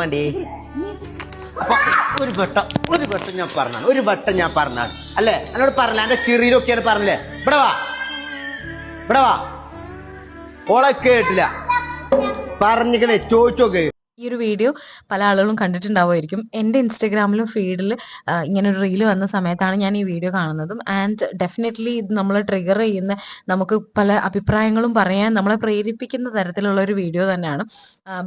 വേണ്ടി അപ്പൊ ഒരു വട്ടം ഞാൻ പറഞ്ഞാണ് അല്ലേ? എന്നോട് പറഞ്ഞ എന്റെ ചെറിയൊക്കെയാണ് പറഞ്ഞില്ലേ? ഇവിടെ വാ ഓളെ കേട്ടില്ല പറഞ്ഞിക്കണേ, ചോദിച്ചോക്ക്. ഈ ഒരു വീഡിയോ പല ആളുകളും കണ്ടിട്ടുണ്ടാവുമായിരിക്കും. എൻ്റെ ഇൻസ്റ്റഗ്രാമിലും ഫീഡിൽ ഇങ്ങനെ ഒരു റീല് വന്ന സമയത്താണ് ഞാൻ ഈ വീഡിയോ കാണുന്നതും. ആൻഡ് ഡെഫിനറ്റ്ലി ഇത് നമ്മളെ ട്രിഗർ ചെയ്യുന്ന, നമുക്ക് പല അഭിപ്രായങ്ങളും പറയാൻ നമ്മളെ പ്രേരിപ്പിക്കുന്ന തരത്തിലുള്ള ഒരു വീഡിയോ തന്നെയാണ്.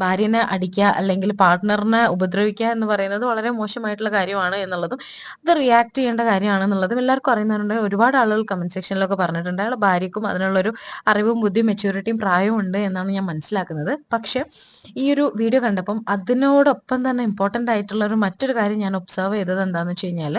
ഭാര്യനെ അടിക്കുക അല്ലെങ്കിൽ പാർട്ട്ണറിനെ ഉപദ്രവിക്കുക എന്ന് പറയുന്നത് വളരെ മോശമായിട്ടുള്ള കാര്യമാണ് എന്നുള്ളതും അത് റിയാക്ട് ചെയ്യേണ്ട കാര്യമാണെന്നുള്ളതും എല്ലാവർക്കും അറിയുന്നവരുണ്ട്. ഒരുപാട് ആളുകൾ കമന്റ് സെക്ഷനിലൊക്കെ പറഞ്ഞിട്ടുണ്ട് അയാൾ ഭാര്യക്കും അതിനുള്ളൊരു അറിവും ബുദ്ധിയും മെച്യൂരിറ്റിയും പ്രായവും ഉണ്ട് എന്നാണ് ഞാൻ മനസ്സിലാക്കുന്നത്. പക്ഷെ ഈ ഒരു വീഡിയോ കണ്ടപ്പോൾ അതിനോടൊപ്പം തന്നെ ഇമ്പോർട്ടൻ്റ് ആയിട്ടുള്ള ഒരു മറ്റൊരു കാര്യം ഞാൻ ഒബ്സർവ് ചെയ്തത് എന്താണെന്ന് വെച്ച് കഴിഞ്ഞാൽ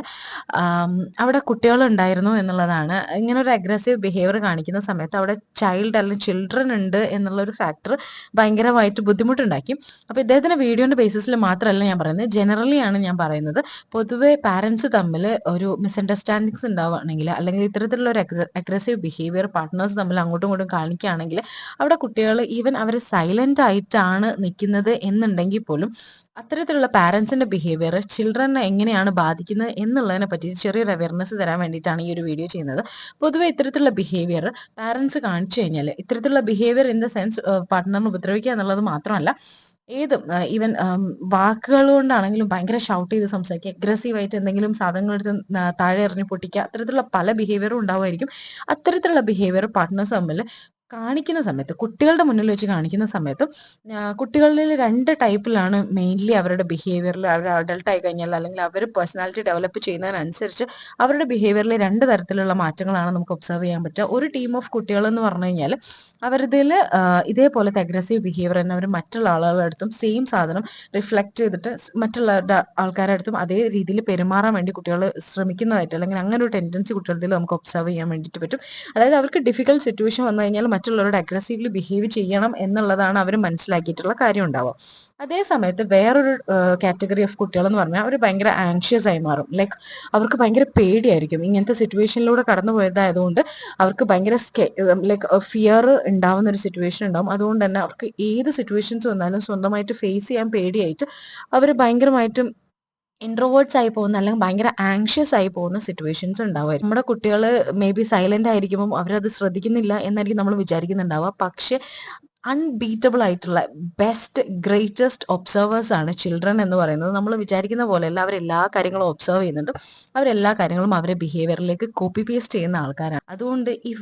അവിടെ കുട്ടികളുണ്ടായിരുന്നു എന്നുള്ളതാണ്. ഇങ്ങനെ ഒരു അഗ്രസീവ് ബിഹേവിയർ കാണിക്കുന്ന സമയത്ത് അവിടെ ചൈൽഡ് അല്ലെങ്കിൽ ചിൽഡ്രൻ ഉണ്ട് എന്നുള്ള ഒരു ഫാക്ടർ ഭയങ്കരമായിട്ട് ബുദ്ധിമുട്ടുണ്ടാക്കി. അപ്പോൾ ഇദ്ദേഹത്തിന്റെ വീഡിയോന്റെ ബേസിസിൽ മാത്രമല്ല ഞാൻ പറയുന്നത്, ജനറലി ആണ് ഞാൻ പറയുന്നത്. പൊതുവെ പാരൻസ് തമ്മിൽ ഒരു മിസ്അണ്ടർസ്റ്റാൻഡിങ്സ് ഉണ്ടാവുകയാണെങ്കിൽ അല്ലെങ്കിൽ ഇത്തരത്തിലുള്ള ഒരു അഗ്രസീവ് ബിഹേവിയർ പാർട്ട്നേഴ്സ് തമ്മിൽ അങ്ങോട്ടും ഇങ്ങോട്ടും കാണിക്കുകയാണെങ്കിൽ അവിടെ കുട്ടികൾ ഈവൻ അവർ സൈലന്റ് ആയിട്ടാണ് നിൽക്കുന്നത് എന്നുണ്ടെങ്കിൽ പോലും അത്തരത്തിലുള്ള പാരൻസിന്റെ ബിഹേവിയർ ചിൽഡ്രനെ എങ്ങനെയാണ് ബാധിക്കുന്നത് എന്നുള്ളതിനെ പറ്റി ചെറിയൊരു അവയർനെസ് തരാൻ വേണ്ടിയിട്ടാണ് ഈ ഒരു വീഡിയോ ചെയ്യുന്നത്. പൊതുവെ ഇത്തരത്തിലുള്ള ബിഹേവിയർ പാരൻസ് കാണിച്ചു കഴിഞ്ഞാൽ, ഇത്തരത്തിലുള്ള ബിഹേവിയർ ഇൻ ദ സെൻസ് പാർട്ട്ണറിനെ ഉപദ്രവിക്കുക എന്നുള്ളത് മാത്രമല്ല, ഏതും ഈവൻ വാക്കുകൾ കൊണ്ടാണെങ്കിലും ഭയങ്കര ഷൗട്ട് ചെയ്ത് സംസാരിക്കുക, അഗ്രസീവായിട്ട് എന്തെങ്കിലും സാധനങ്ങൾ എടുത്ത് താഴെ എറിഞ്ഞ് പൊട്ടിക്കുക, അത്തരത്തിലുള്ള പല ബിഹേവിയറും ഉണ്ടാവുമായിരിക്കും. അത്തരത്തിലുള്ള ബിഹേവിയർ പാർട്ട്നേഴ്സ് തമ്മിൽ കാണിക്കുന്ന സമയത്ത്, കുട്ടികളുടെ മുന്നിൽ വെച്ച് കാണിക്കുന്ന സമയത്ത്, കുട്ടികളിൽ രണ്ട് ടൈപ്പിലാണ് മെയിൻലി അവരുടെ ബിഹേവിയറിൽ. അവർ അഡൾട്ട് ആയി കഴിഞ്ഞാൽ അല്ലെങ്കിൽ അവർ പേഴ്സണാലിറ്റി ഡെവലപ്പ് ചെയ്യുന്നതിനനുസരിച്ച് അവരുടെ ബിഹേവിയറിൽ രണ്ട് തരത്തിലുള്ള മാറ്റങ്ങളാണ് നമുക്ക് ഒബ്സർവ് ചെയ്യാൻ പറ്റുക. ഒരു ടീം ഓഫ് കുട്ടികൾ എന്ന് പറഞ്ഞു കഴിഞ്ഞാൽ അവരിതിൽ ഇതേപോലത്തെ അഗ്രസീവ് ബിഹേവിയർ തന്നെ അവർ മറ്റുള്ള ആളുകളുടെ അടുത്തും സെയിം സാധനം റിഫ്ലക്ട് ചെയ്തിട്ട് മറ്റുള്ള ആൾക്കാരുടെ അടുത്തും അതേ രീതിയിൽ പെരുമാറാൻ വേണ്ടി കുട്ടികൾ ശ്രമിക്കുന്നതായിട്ട്, അല്ലെങ്കിൽ അങ്ങനെ ഒരു ടെൻഡൻസി കുട്ടികളുടെ നമുക്ക് ഒബ്സർവ് ചെയ്യാൻ വേണ്ടിയിട്ട് പറ്റും. അതായത് അവർക്ക് ഡിഫിക്കൽട്ട് സിറ്റുവേഷൻ വന്നു കഴിഞ്ഞാൽ മറ്റുള്ളവരോട് അഗ്രസീവ്ലി ബിഹേവ് ചെയ്യണം എന്നുള്ളതാണ് അവർ മനസ്സിലാക്കിയിട്ടുള്ള കാര്യം ഉണ്ടാവുക. അതേ സമയത്ത് വേറൊരു കാറ്റഗറി ഓഫ് കുട്ടികൾ എന്ന് പറഞ്ഞാൽ അവർ ഭയങ്കര ആങ്ഷ്യസ് ആയി മാറും. ലൈക്ക് അവർക്ക് ഭയങ്കര പേടിയായിരിക്കും. ഇങ്ങനത്തെ സിറ്റുവേഷനിലൂടെ കടന്നു പോയതായതുകൊണ്ട് അവർക്ക് ഭയങ്കര ലൈക്ക് ഫിയർ ഉണ്ടാവുന്ന ഒരു സിറ്റുവേഷൻ ഉണ്ടാവും. അതുകൊണ്ട് തന്നെ അവർക്ക് ഏത് സിറ്റുവേഷൻസ് വന്നാലും സ്വന്തമായിട്ട് ഫേസ് ചെയ്യാൻ പേടിയായിട്ട് അവർ ഭയങ്കരമായിട്ടും ഇൻട്രോവേർട്സ് ആയി പോകുന്ന അല്ലെങ്കിൽ ഭയങ്കര ആങ്ഷ്യസ് ആയി പോകുന്ന സിറ്റുവേഷൻസ് ഉണ്ടാവുമായിരിക്കും. നമ്മുടെ കുട്ടികൾ മേ ബി സൈലന്റ് ആയിരിക്കുമ്പോൾ അവരത് ശ്രദ്ധിക്കുന്നില്ല എന്നായിരിക്കും നമ്മൾ വിചാരിക്കുന്നുണ്ടാവുക. പക്ഷെ അൺബീറ്റബിൾ ആയിട്ടുള്ള ബെസ്റ്റ് ഗ്രേറ്റസ്റ്റ് ഒബ്സർവേഴ്സ് ആണ് ചിൽഡ്രൻ എന്ന് പറയുന്നത്. നമ്മൾ വിചാരിക്കുന്ന പോലെയല്ല, അവരെല്ലാ കാര്യങ്ങളും ഒബ്സർവ് ചെയ്യുന്നുണ്ട്. അവരെല്ലാ കാര്യങ്ങളും അവരെ ബിഹേവിയറിലേക്ക് കോപ്പി പേസ്റ്റ് ചെയ്യുന്ന ആൾക്കാരാണ്. അതുകൊണ്ട് ഈ